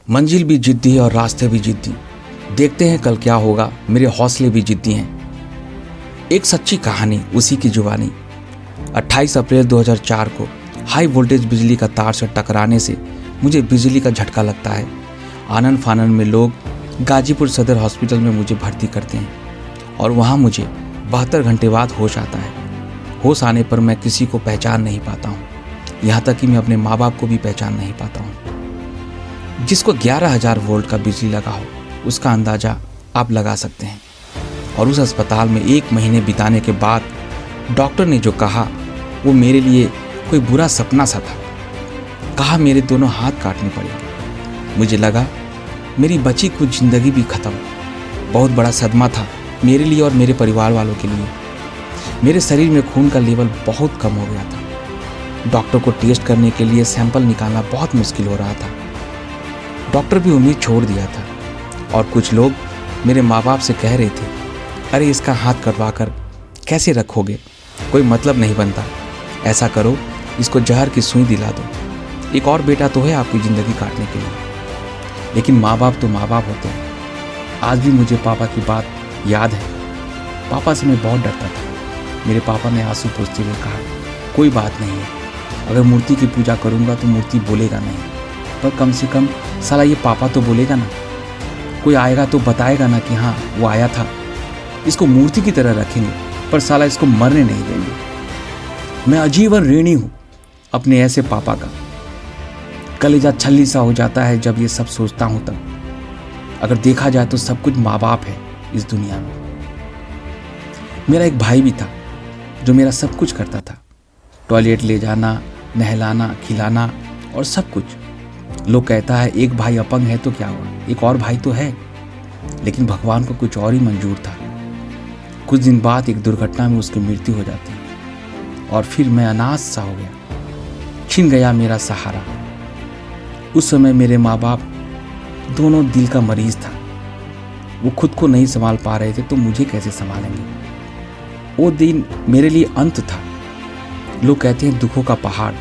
मंजिल भी जिद्दी है और रास्ते भी जिद्दी। देखते हैं कल क्या होगा, मेरे हौसले भी जिद्दी हैं। एक सच्ची कहानी, उसी की जुबानी। 28 अप्रैल 2004 को हाई वोल्टेज बिजली का तार से टकराने से मुझे बिजली का झटका लगता है। आनन फानन में लोग गाजीपुर सदर हॉस्पिटल में मुझे भर्ती करते हैं और वहाँ मुझे 72 घंटे बाद होश आता है। होश आने पर मैं किसी को पहचान नहीं पाता हूँ, यहाँ तक कि मैं अपने माँ बाप को भी पहचान नहीं पाता हूँ। जिसको 11,000 वोल्ट का बिजली लगा हो, उसका अंदाज़ा आप लगा सकते हैं। और उस अस्पताल में 1 महीने बिताने के बाद डॉक्टर ने जो कहा वो मेरे लिए कोई बुरा सपना सा था। कहा मेरे दोनों हाथ काटने पड़ेंगे। मुझे लगा मेरी बची कुछ ज़िंदगी भी ख़त्म। बहुत बड़ा सदमा था मेरे लिए और मेरे परिवार वालों के लिए। मेरे शरीर में खून का लेवल बहुत कम हो गया था। डॉक्टर को टेस्ट करने के लिए सैंपल निकालना बहुत मुश्किल हो रहा था। डॉक्टर भी उम्मीद छोड़ दिया था और कुछ लोग मेरे माँ बाप से कह रहे थे, अरे इसका हाथ कटवा कर कैसे रखोगे, कोई मतलब नहीं बनता। ऐसा करो, इसको जहर की सुई दिला दो, एक और बेटा तो है आपकी ज़िंदगी काटने के लिए। लेकिन माँ बाप तो माँ बाप होते हैं। आज भी मुझे पापा की बात याद है। पापा से मैं बहुत डरता था। मेरे पापा ने आंसू पोंछते हुए कहा, कोई बात नहीं है, अगर मूर्ति की पूजा करूँगा तो मूर्ति बोलेगा नहीं, पर कम से कम साला ये पापा तो बोलेगा ना। कोई आएगा तो बताएगा ना कि हाँ वो आया था। इसको मूर्ति की तरह रखेंगे, पर साला इसको मरने नहीं देंगे। मैं आजीवन ऋणी हूँ अपने ऐसे पापा का। कलेजा छल्ली सा हो जाता है जब ये सब सोचता हूँ तब। अगर देखा जाए तो सब कुछ माँ बाप है इस दुनिया में। मेरा एक भाई भी था जो मेरा सब कुछ करता था, टॉयलेट ले जाना, नहलाना, खिलाना और सब कुछ। लोग कहता है एक भाई अपंग है तो क्या हुआ, एक और भाई तो है। लेकिन भगवान को कुछ और ही मंजूर था। कुछ दिन बाद एक दुर्घटना में उसकी मृत्यु हो जाती और फिर मैं अनाथ सा हो गया। छिन गया मेरा सहारा। उस समय मेरे माँ बाप दोनों दिल का मरीज था। वो खुद को नहीं संभाल पा रहे थे तो मुझे कैसे संभालेंगे। वो दिन मेरे लिए अंत था। लोग कहते हैं दुखों का पहाड़,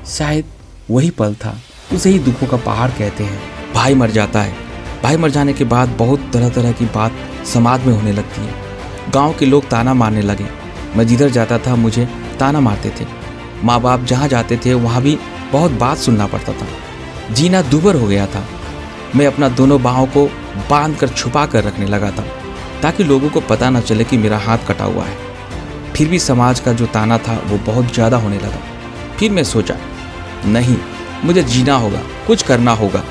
शायद वही पल था। उसे ही दुखों का पहाड़ कहते हैं। भाई मर जाता है। भाई मर जाने के बाद बहुत तरह तरह की बात समाज में होने लगती है। गांव के लोग ताना मारने लगे। मैं जिधर जाता था मुझे ताना मारते थे। माँ बाप जहाँ जाते थे वहाँ भी बहुत बात सुनना पड़ता था। जीना दूभर हो गया था। मैं अपना दोनों बाहों को बांध कर छुपा कर रखने लगा था ताकि लोगों को पता न चले कि मेरा हाथ कटा हुआ है। फिर भी समाज का जो ताना था वो बहुत ज़्यादा होने लगा। फिर मैं सोचा, नहीं, मुझे जीना होगा, कुछ करना होगा।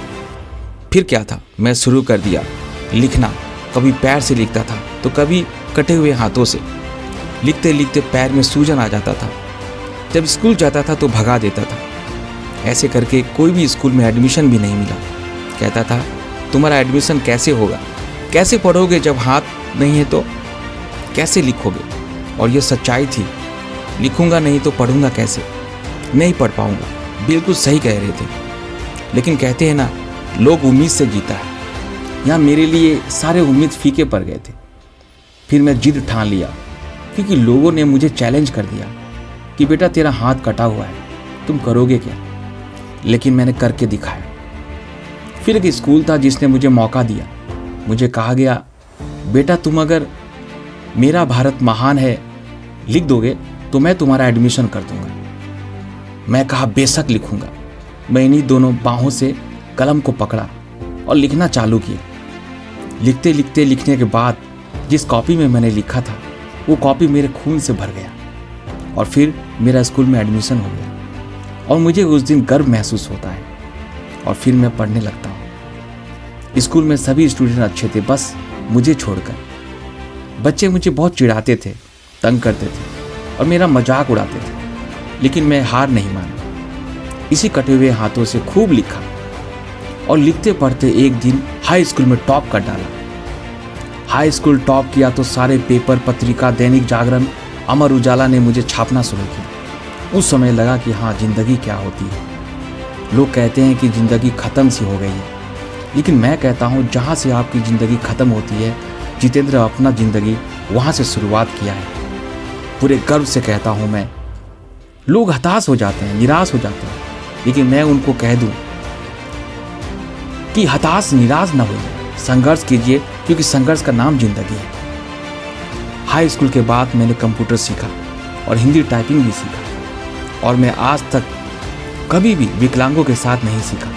फिर क्या था, मैं शुरू कर दिया लिखना। कभी पैर से लिखता था तो कभी कटे हुए हाथों से। लिखते लिखते पैर में सूजन आ जाता था। जब स्कूल जाता था तो भगा देता था। ऐसे करके कोई भी स्कूल में एडमिशन भी नहीं मिला। कहता था तुम्हारा एडमिशन कैसे होगा, कैसे पढ़ोगे जब हाथ नहीं है तो, कैसे लिखोगे। और ये सच्चाई थी। लिखूंगा नहीं तो पढ़ूंगा कैसे, नहीं पढ़ पाऊंगा। बिल्कुल सही कह रहे थे। लेकिन कहते हैं ना, लोग उम्मीद से जीता है। यहाँ मेरे लिए सारे उम्मीद फीके पड़ गए थे। फिर मैं जिद ठान लिया क्योंकि लोगों ने मुझे चैलेंज कर दिया कि बेटा तेरा हाथ कटा हुआ है, तुम करोगे क्या। लेकिन मैंने करके दिखाया। फिर एक स्कूल था जिसने मुझे मौका दिया। मुझे कहा गया, बेटा तुम अगर मेरा भारत महान है लिख दोगे तो मैं तुम्हारा एडमिशन कर दूंगा। मैं कहा बेशक लिखूंगा। मैं इन्हीं दोनों बाहों से कलम को पकड़ा और लिखना चालू किया। लिखते लिखते लिखने के बाद जिस कॉपी में मैंने लिखा था वो कॉपी मेरे खून से भर गया और फिर मेरा स्कूल में एडमिशन हो गया। और मुझे उस दिन गर्व महसूस होता है। और फिर मैं पढ़ने लगता हूँ। स्कूल में सभी स्टूडेंट अच्छे थे, बस मुझे छोड़कर। बच्चे मुझे बहुत चिढ़ाते थे, तंग करते थे और मेरा मजाक उड़ाते थे। लेकिन मैं हार नहीं माना। इसी कटे हुए हाथों से खूब लिखा और लिखते पढ़ते एक दिन हाई स्कूल में टॉप कर डाला। हाई स्कूल टॉप किया तो सारे पेपर, पत्रिका, दैनिक जागरण, अमर उजाला ने मुझे छापना शुरू किया। उस समय लगा कि हाँ, जिंदगी क्या होती है। लोग कहते हैं कि जिंदगी ख़त्म सी हो गई है, लेकिन मैं कहता हूँ जहाँ से आपकी ज़िंदगी ख़त्म होती है, जितेंद्र अपना ज़िंदगी वहाँ से शुरुआत किया है। पूरे गर्व से कहता हूँ मैं। लोग हताश हो जाते हैं, निराश हो जाते हैं, लेकिन मैं उनको कह दूं कि हताश निराश न होइए, संघर्ष कीजिए, क्योंकि संघर्ष का नाम जिंदगी है। हाई स्कूल के बाद मैंने कंप्यूटर सीखा और हिंदी टाइपिंग भी सीखा, और मैं आज तक कभी भी विकलांगों के साथ नहीं सीखा,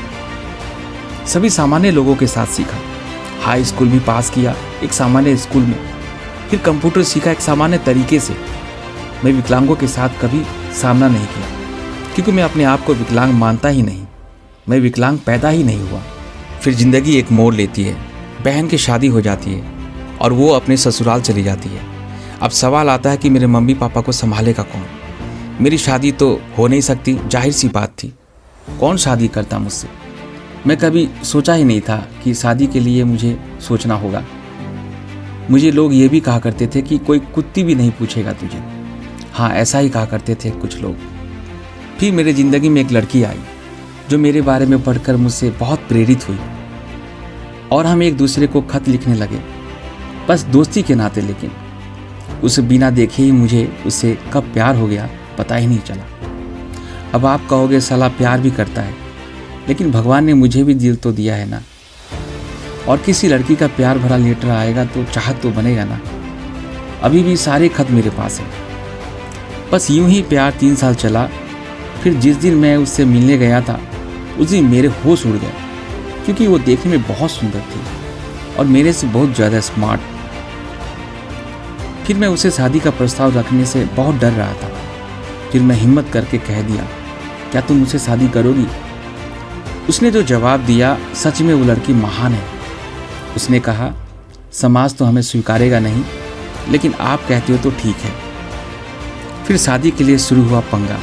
सभी सामान्य लोगों के साथ सीखा। हाई स्कूल भी पास किया एक सामान्य स्कूल में, फिर कंप्यूटर सीखा एक सामान्य तरीके से। मैं विकलांगों के साथ कभी सामना नहीं किया, क्योंकि मैं अपने आप को विकलांग मानता ही नहीं। मैं विकलांग पैदा ही नहीं हुआ। फिर जिंदगी एक मोड़ लेती है, बहन की शादी हो जाती है और वो अपने ससुराल चली जाती है। अब सवाल आता है कि मेरे मम्मी पापा को संभालेगा कौन। मेरी शादी तो हो नहीं सकती, जाहिर सी बात थी। कौन शादी करता मुझसे। मैं कभी सोचा ही नहीं था कि शादी के लिए मुझे सोचना होगा। मुझे लोग ये भी कहा करते थे कि कोई कुत्ती भी नहीं पूछेगा तुझे। हाँ, ऐसा ही कहा करते थे कुछ लोग। फिर मेरे ज़िंदगी में एक लड़की आई जो मेरे बारे में पढ़कर मुझसे बहुत प्रेरित हुई, और हम एक दूसरे को खत लिखने लगे, बस दोस्ती के नाते। लेकिन उसे बिना देखे ही मुझे उससे कब प्यार हो गया पता ही नहीं चला। अब आप कहोगे साला प्यार भी करता है, लेकिन भगवान ने मुझे भी दिल तो दिया है ना। और किसी लड़की का प्यार भरा लेटर आएगा तो चाहत तो बनेगा ना। अभी भी सारे खत मेरे पास हैं। बस यूं ही प्यार 3 साल चला। फिर जिस दिन मैं उससे मिलने गया था, उस दिन मेरे होश उड़ गए, क्योंकि वो देखने में बहुत सुंदर थी और मेरे से बहुत ज़्यादा स्मार्ट। फिर मैं उसे शादी का प्रस्ताव रखने से बहुत डर रहा था। फिर मैं हिम्मत करके कह दिया, क्या तुम मुझसे शादी करोगी? उसने जो जवाब दिया, सच में वो लड़की महान है। उसने कहा, समाज तो हमें स्वीकारेगा नहीं, लेकिन आप कहते हो तो ठीक है। फिर शादी के लिए शुरू हुआ पंगा।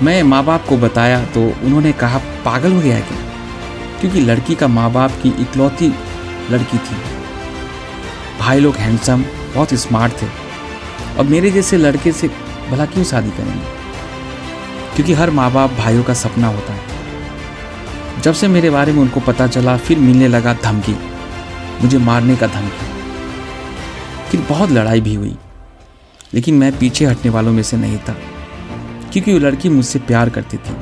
मैं माँ बाप को बताया तो उन्होंने कहा, पागल हो गया है क्या? क्योंकि लड़की का माँ बाप की इकलौती लड़की थी। भाई लोग हैंडसम, बहुत स्मार्ट थे, और मेरे जैसे लड़के से भला क्यों शादी करेंगे? क्योंकि हर माँ बाप भाइयों का सपना होता है। जब से मेरे बारे में उनको पता चला, फिर मिलने लगा धमकी, मुझे मारने का धमकी। फिर बहुत लड़ाई भी हुई, लेकिन मैं पीछे हटने वालों में से नहीं था, क्योंकि वो लड़की मुझसे प्यार करती थी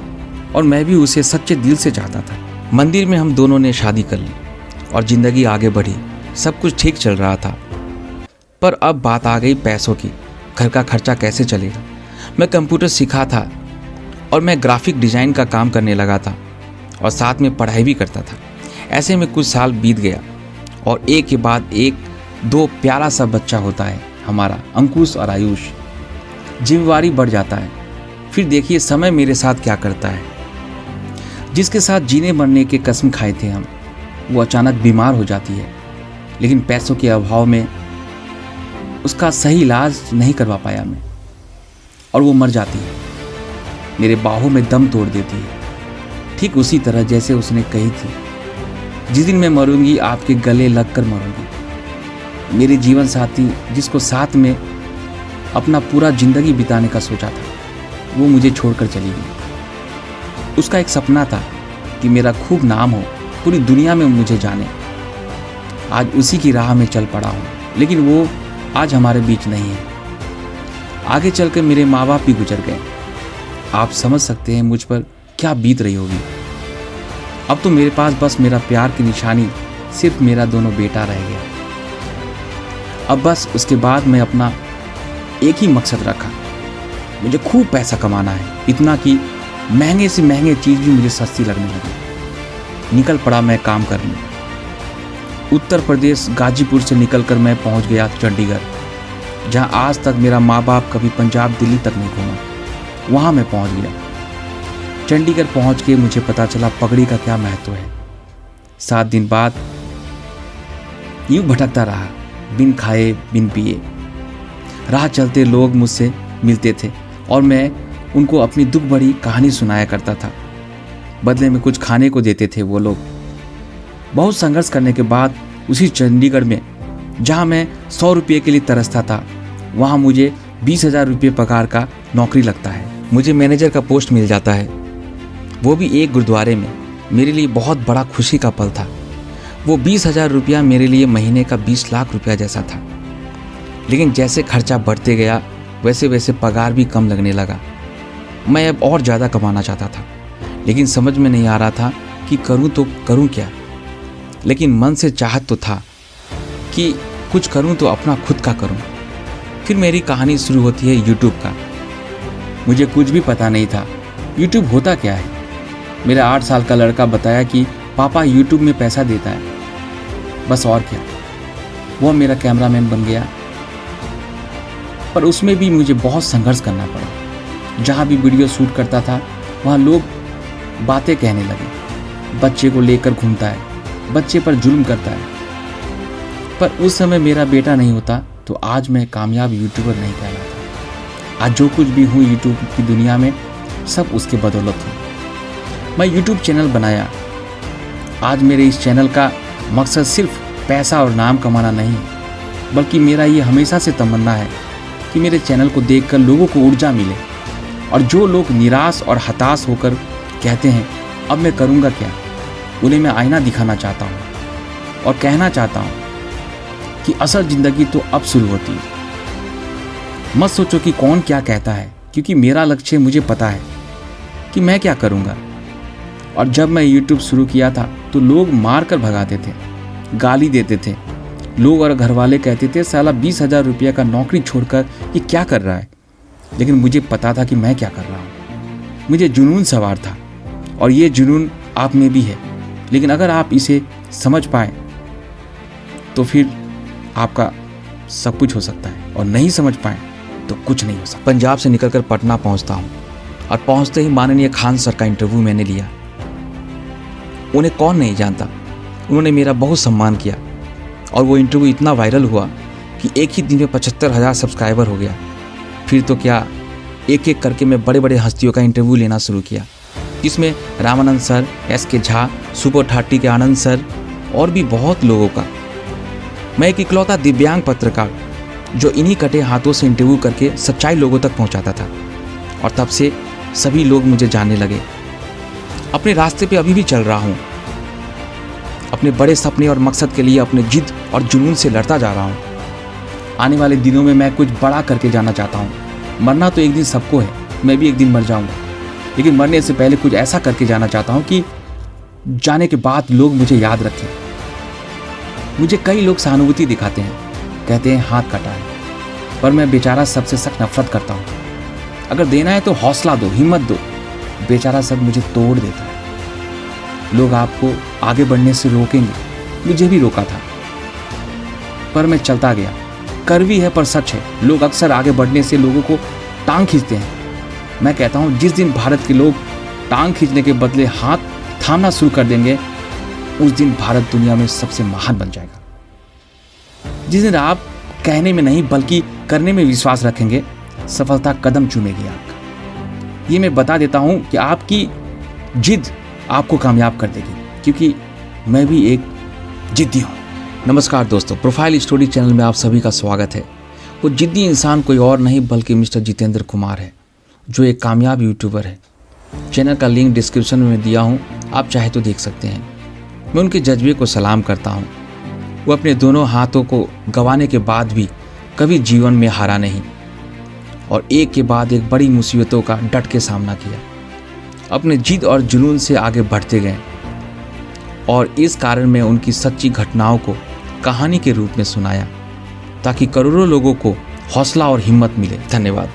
और मैं भी उसे सच्चे दिल से चाहता था। मंदिर में हम दोनों ने शादी कर ली और ज़िंदगी आगे बढ़ी। सब कुछ ठीक चल रहा था, पर अब बात आ गई पैसों की। घर का खर्चा कैसे चलेगा? मैं कंप्यूटर सीखा था और मैं ग्राफिक डिज़ाइन का काम करने लगा था और साथ में पढ़ाई भी करता था। ऐसे में कुछ साल बीत गया और एक के बाद एक 2 प्यारा सा बच्चा होता है हमारा, अंकुश और आयुष। जिम्मेवारी बढ़ जाता है। फिर देखिए समय मेरे साथ क्या करता है। जिसके साथ जीने मरने के कसम खाए थे हम, वो अचानक बीमार हो जाती है, लेकिन पैसों के अभाव में उसका सही इलाज नहीं करवा पाया मैं, और वो मर जाती है। मेरे बाहों में दम तोड़ देती है, ठीक उसी तरह जैसे उसने कही थी, जिस दिन मैं मरूंगी आपके गले लगकर मरूंगी। मेरे जीवन साथी, जिसको साथ में अपना पूरा जिंदगी बिताने का सोचा था, वो मुझे छोड़कर चली गई। उसका एक सपना था कि मेरा खूब नाम हो, पूरी दुनिया में मुझे जाने। आज उसी की राह में चल पड़ा हूँ, लेकिन वो आज हमारे बीच नहीं है। आगे चलकर मेरे माँ बाप भी गुजर गए। आप समझ सकते हैं मुझ पर क्या बीत रही होगी। अब तो मेरे पास बस मेरा प्यार की निशानी, सिर्फ मेरा दोनों बेटा रह गया। अब बस उसके बाद मैं अपना एक ही मकसद रखा, मुझे खूब पैसा कमाना है, इतना कि महंगे से महंगे चीज़ भी मुझे सस्ती लगने लगी। निकल पड़ा मैं काम करने। उत्तर प्रदेश गाजीपुर से निकलकर मैं पहुंच गया चंडीगढ़, जहां आज तक मेरा माँ बाप कभी पंजाब दिल्ली तक नहीं घूमा। वहां मैं पहुंच गया। चंडीगढ़ पहुंच के मुझे पता चला पगड़ी का क्या महत्व है। 7 दिन बाद यूं भटकता रहा, बिन खाए बिन पिए। राह चलते लोग मुझसे मिलते थे और मैं उनको अपनी दुख भरी कहानी सुनाया करता था। बदले में कुछ खाने को देते थे वो लोग। बहुत संघर्ष करने के बाद उसी चंडीगढ़ में, जहां मैं 100 रुपये के लिए तरसता था, वहां मुझे 20,000 रुपये पगार का नौकरी लगता है। मुझे मैनेजर का पोस्ट मिल जाता है, वो भी एक गुरुद्वारे में। मेरे लिए बहुत बड़ा खुशी का पल था। वो 20,000 रुपया मेरे लिए महीने का 20 लाख रुपया जैसा था। लेकिन जैसे खर्चा बढ़ते गया, वैसे वैसे पगार भी कम लगने लगा। मैं अब और ज़्यादा कमाना चाहता था, लेकिन समझ में नहीं आ रहा था कि करूं तो करूं क्या, लेकिन मन से चाहत तो था कि कुछ करूं तो अपना खुद का करूं। फिर मेरी कहानी शुरू होती है यूट्यूब का। मुझे कुछ भी पता नहीं था यूट्यूब होता क्या है। मेरा 8 साल का लड़का बताया कि पापा यूट्यूब में पैसा देता है, बस और क्या। वो मेरा कैमरामैन बन गया, पर उसमें भी मुझे बहुत संघर्ष करना पड़ा। जहाँ भी वीडियो शूट करता था वहाँ लोग बातें कहने लगे, बच्चे को लेकर घूमता है, बच्चे पर जुल्म करता है। पर उस समय मेरा बेटा नहीं होता तो आज मैं कामयाब यूट्यूबर नहीं कहलाता। आज जो कुछ भी हूँ यूट्यूब की दुनिया में, सब उसके बदौलत हूँ। मैं यूट्यूब चैनल बनाया। आज मेरे इस चैनल का मकसद सिर्फ पैसा और नाम कमाना नहीं है, बल्कि मेरा ये हमेशा से तमन्ना है कि मेरे चैनल को देखकर लोगों को ऊर्जा मिले। और जो लोग निराश और हताश होकर कहते हैं अब मैं करूँगा क्या, उन्हें मैं आईना दिखाना चाहता हूँ और कहना चाहता हूँ कि असल ज़िंदगी तो अब शुरू होती है। मत सोचो कि कौन क्या कहता है, क्योंकि मेरा लक्ष्य मुझे पता है कि मैं क्या करूँगा। और जब मैं यूट्यूब शुरू किया था तो लोग मार कर भगाते थे, गाली देते थे। लोग और घर वाले कहते थे साला 20,000 रुपये का नौकरी छोड़कर ये क्या कर रहा है। लेकिन मुझे पता था कि मैं क्या कर रहा हूँ। मुझे जुनून सवार था और ये जुनून आप में भी है। लेकिन अगर आप इसे समझ पाए तो फिर आपका सब कुछ हो सकता है, और नहीं समझ पाए तो कुछ नहीं हो सकता। पंजाब से निकलकर पटना पहुंचता हूं और पहुंचते ही माननीय खान सर का इंटरव्यू मैंने लिया। उन्हें कौन नहीं जानता, उन्होंने मेरा बहुत सम्मान किया और वो इंटरव्यू इतना वायरल हुआ कि एक ही दिन में 75,000 सब्सक्राइबर हो गया। फिर तो क्या, एक एक करके मैं बड़े बड़े हस्तियों का इंटरव्यू लेना शुरू किया, जिसमें Ramanand sir, SK Jha, super 30 के आनंद सर और भी बहुत लोगों का। मैं एक इकलौता दिव्यांग पत्रकार जो इन्हीं कटे हाथों से इंटरव्यू करके सच्चाई लोगों तक पहुंचाता था। और तब से सभी लोग मुझे जानने लगे। अपने रास्ते पे अभी भी चल रहा हूँ। अपने बड़े सपने और मकसद के लिए अपने जिद और जुनून से लड़ता जा रहा हूँ। आने वाले दिनों में मैं कुछ बड़ा करके जाना चाहता हूँ। मरना तो एक दिन सबको है, मैं भी एक दिन मर जाऊँगा, लेकिन मरने से पहले कुछ ऐसा करके जाना चाहता हूँ कि जाने के बाद लोग मुझे याद रखें। मुझे कई लोग सहानुभूति दिखाते हैं, कहते हैं हाथ कटा है, पर मैं बेचारा सबसे सख्त नफरत करता हूँ। अगर देना है तो हौसला दो, हिम्मत दो। बेचारा सब मुझे तोड़ देता है। लोग आपको आगे बढ़ने से रोकेंगे, मुझे भी रोका था, पर मैं चलता गया। कड़वी है पर सच है, लोग अक्सर आगे बढ़ने से लोगों को टांग खींचते हैं। मैं कहता हूँ जिस दिन भारत के लोग टांग खींचने के बदले हाथ थामना शुरू कर देंगे, उस दिन भारत दुनिया में सबसे महान बन जाएगा। जिस दिन आप कहने में नहीं बल्कि करने में विश्वास रखेंगे, सफलता कदम चूमेगी आपका। ये मैं बता देता हूँ कि आपकी जिद आपको कामयाब कर देगी, क्योंकि मैं भी एक जिद्दी हूँ। नमस्कार दोस्तों, प्रोफाइल स्टोरी चैनल में आप सभी का स्वागत है। वो जिद्दी इंसान कोई और नहीं बल्कि मिस्टर जितेंद्र कुमार है, जो एक कामयाब यूट्यूबर है। चैनल का लिंक डिस्क्रिप्शन में दिया हूँ, आप चाहे तो देख सकते हैं। मैं उनके जज्बे को सलाम करता हूँ। वो अपने दोनों हाथों को गंवाने के बाद भी कभी जीवन में हारा नहीं और एक के बाद एक बड़ी मुसीबतों का डट के सामना किया। अपने जिद और जुनून से आगे बढ़ते गए और इस कारण मैं उनकी सच्ची घटनाओं को कहानी के रूप में सुनाया, ताकि करोड़ों लोगों को हौसला और हिम्मत मिले। धन्यवाद।